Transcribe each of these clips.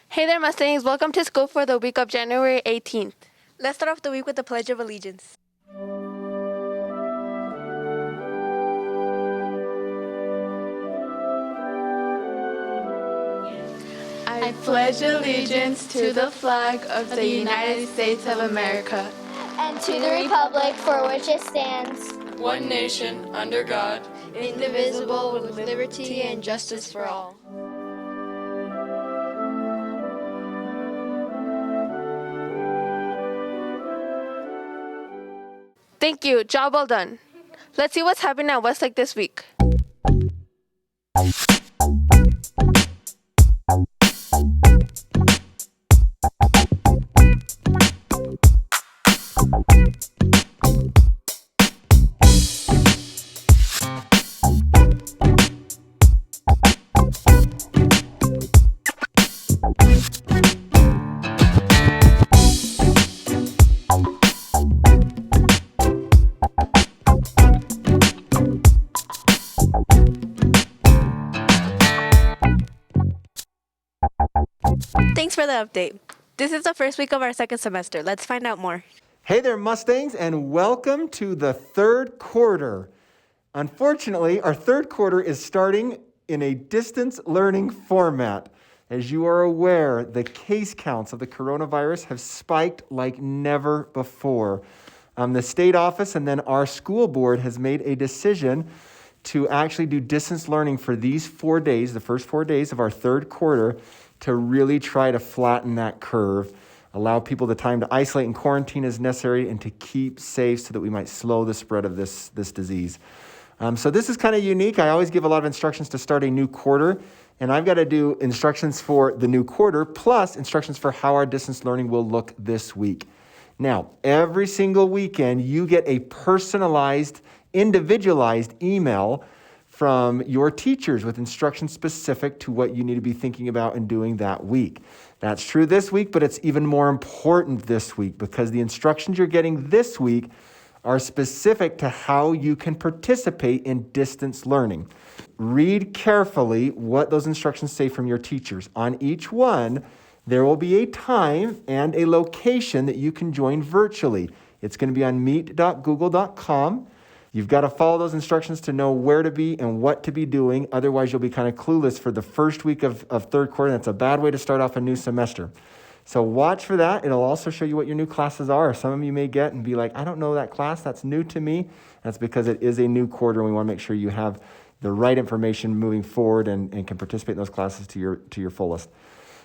Hey there, Mustangs. Welcome to school for the week of January 18th. Let's start off the week with the Pledge of Allegiance. I pledge allegiance to the flag of the United States of America and to the republic for which it stands, one nation, under God, indivisible, with liberty and justice for all. Thank you. Job well done. Let's see what's happening at Westlake this week. Thanks for the update. This is the first week of our second semester. Let's find out more. Hey there, Mustangs, and welcome to the third quarter. Unfortunately, our third quarter is starting in a distance learning format. As you are aware, the case counts of the coronavirus have spiked like never before. The state office and then our school board has made a decision to actually do distance learning for these 4 days, the first 4 days of our third quarter, to really try to flatten that curve, allow people the time to isolate and quarantine as necessary, and to keep safe so that we might slow the spread of this disease. So this is kind of unique. I always give a lot of instructions to start a new quarter, and I've got to do instructions for the new quarter, plus instructions for how our distance learning will look this week. Now, every single weekend, you get a personalized, individualized email from your teachers with instructions specific to what you need to be thinking about and doing that week. That's true this week, but it's even more important this week because the instructions you're getting this week are specific to how you can participate in distance learning. Read carefully what those instructions say from your teachers. On each one, there will be a time and a location that you can join virtually. It's going to be on meet.google.com. You've got to follow those instructions to know where to be and what to be doing. Otherwise, you'll be kind of clueless for the first week of third quarter. That's a bad way to start off a new semester. So watch for that. It'll also show you what your new classes are. Some of you may get and be like, I don't know that class. That's new to me. That's because it is a new quarter, and we want to make sure you have the right information moving forward and can participate in those classes to your fullest.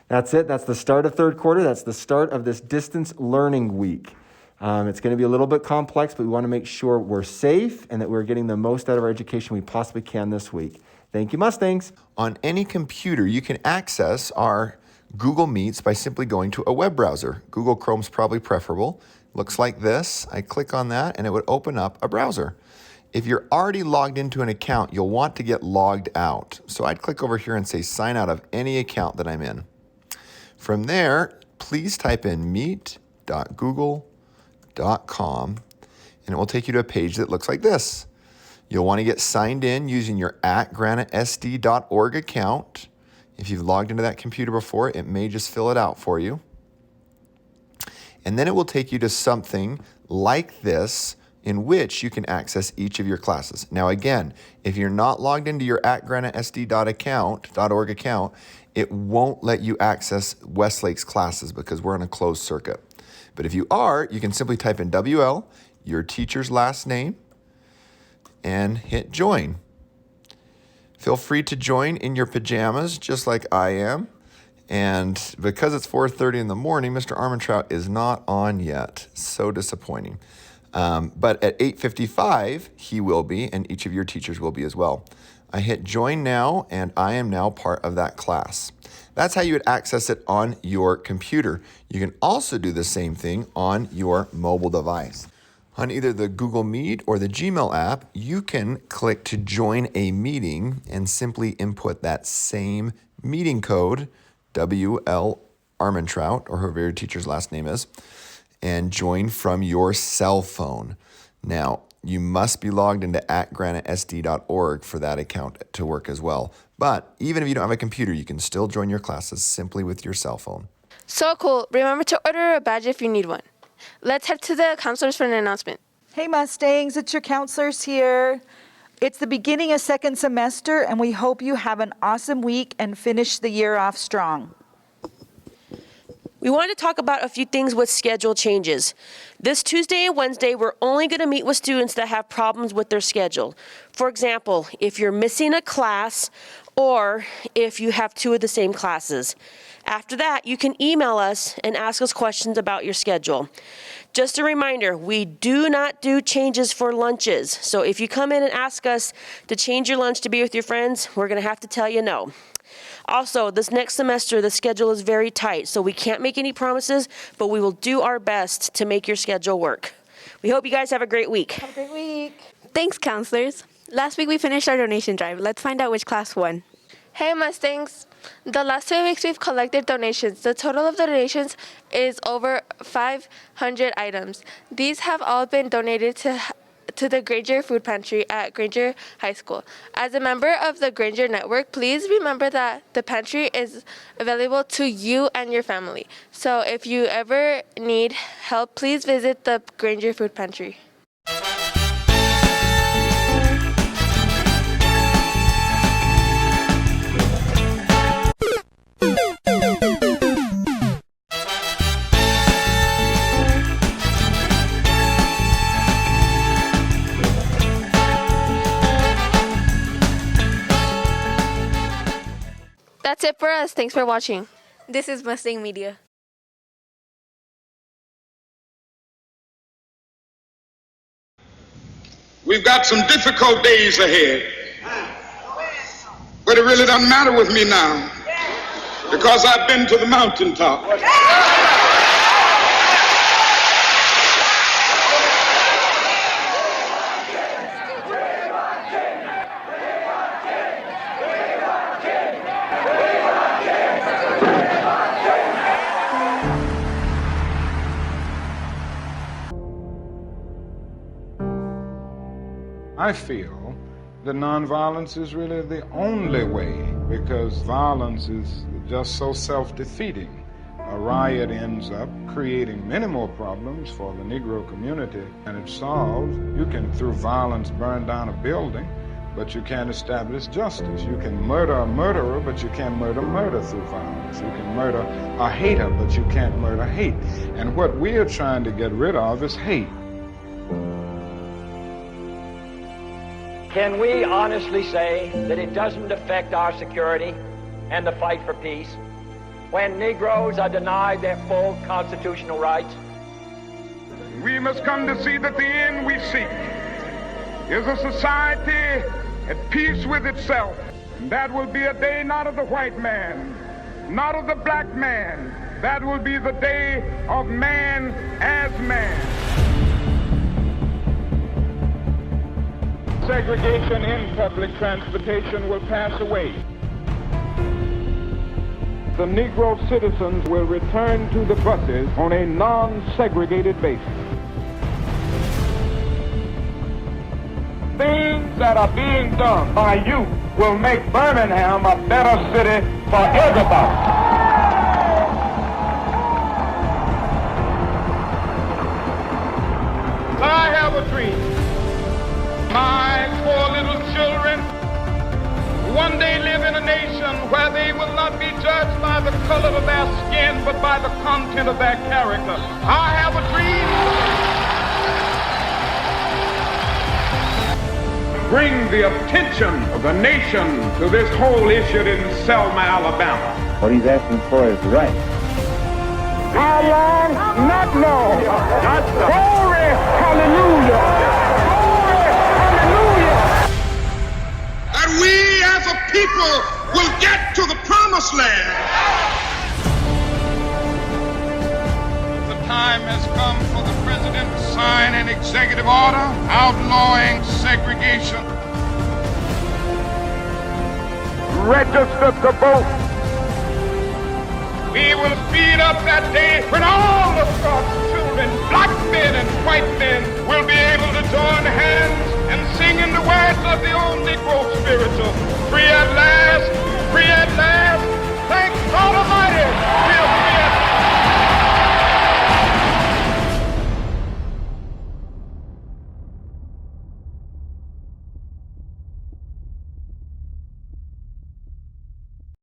That's it. That's the start of third quarter. That's the start of this distance learning week. It's going to be a little bit complex, but we want to make sure we're safe and that we're getting the most out of our education we possibly can this week. Thank you, Mustangs. On any computer, you can access our Google Meets by simply going to a web browser. Google Chrome's probably preferable. Looks like this. I click on that and it would open up a browser. If you're already logged into an account, you'll want to get logged out. So I'd click over here and say sign out of any account that I'm in. From there, please type in meet.google.com and it will take you to a page that looks like this. You'll want to get signed in using your @granitesd.org account. If you've logged into that computer before, it may just fill it out for you. And then it will take you to something like this in which you can access each of your classes. Now again, if you're not logged into your @granitesd.org account, it won't let you access Westlake's classes because we're on a closed circuit. But if you are, you can simply type in WL, your teacher's last name, and hit join. Feel free to join in your pajamas, just like I am. And because it's 4:30 in the morning, Mr. Armentrout is not on yet. So disappointing. But at 8:55, he will be, and each of your teachers will be as well. I hit join now, and I am now part of that class. That's how you would access it on your computer. You can also do the same thing on your mobile device. On either the Google Meet or the Gmail app, you can click to join a meeting and simply input that same meeting code, WL Armentrout, or whoever your teacher's last name is, and join from your cell phone. Now, You must be logged into @granitesd.org for that account to work as well. But even if you don't have a computer, you can still join your classes simply with your cell phone. So cool. Remember to order a badge if you need one. Let's head to the counselors for an announcement. Hey Mustangs, it's your counselors here. It's the beginning of second semester, and we hope you have an awesome week and finish the year off strong. We wanted to talk about a few things with schedule changes. This Tuesday and Wednesday, we're only going to meet with students that have problems with their schedule. For example, if you're missing a class or if you have two of the same classes. After that, you can email us and ask us questions about your schedule. Just a reminder, we do not do changes for lunches. So if you come in and ask us to change your lunch to be with your friends, we're going to have to tell you no. Also, this next semester, the schedule is very tight, so we can't make any promises, but we will do our best to make your schedule work. We hope you guys have a great week. Have a great week. Thanks, counselors. Last week we finished our donation drive. Let's find out which class won. Hey Mustangs! The last 2 weeks we've collected donations. The total of the donations is over 500 items. These have all been donated to the Granger Food Pantry at Granger High School. As a member of the Granger Network, please remember that the pantry is available to you and your family. So if you ever need help, please visit the Granger Food Pantry. That's it for us. Thanks for watching. This is Mustang Media. We've got some difficult days ahead, but it really doesn't matter with me now because I've been to the mountaintop. I feel that nonviolence is really the only way, because violence is just so self-defeating. A riot ends up creating many more problems for the Negro community than it solves. You can, through violence, burn down a building, but you can't establish justice. You can murder a murderer, but you can't murder through violence. You can murder a hater, but you can't murder hate. And what we are trying to get rid of is hate. Can we honestly say that it doesn't affect our security and the fight for peace when Negroes are denied their full constitutional rights? We must come to see that the end we seek is a society at peace with itself. And that will be a day not of the white man, not of the black man. That will be the day of man as man. Segregation in public transportation will pass away. The Negro citizens will return to the buses on a non-segregated basis. Things that are being done by you will make Birmingham a better city for everybody. I have a dream. My 4 little children one day live in a nation where they will not be judged by the color of their skin, but by the content of their character. I have a dream. Bring the attention of the nation to this whole issue in Selma, Alabama. What he's asking for is right. How long? Not long. Glory, hallelujah. We as a people will get to the promised land. The time has come for the president to sign an executive order outlawing segregation. Register to vote. We will speed up that day when all of God's children when black men and white men will be able to join hands and sing in the words of the old Negro spiritual, free at last,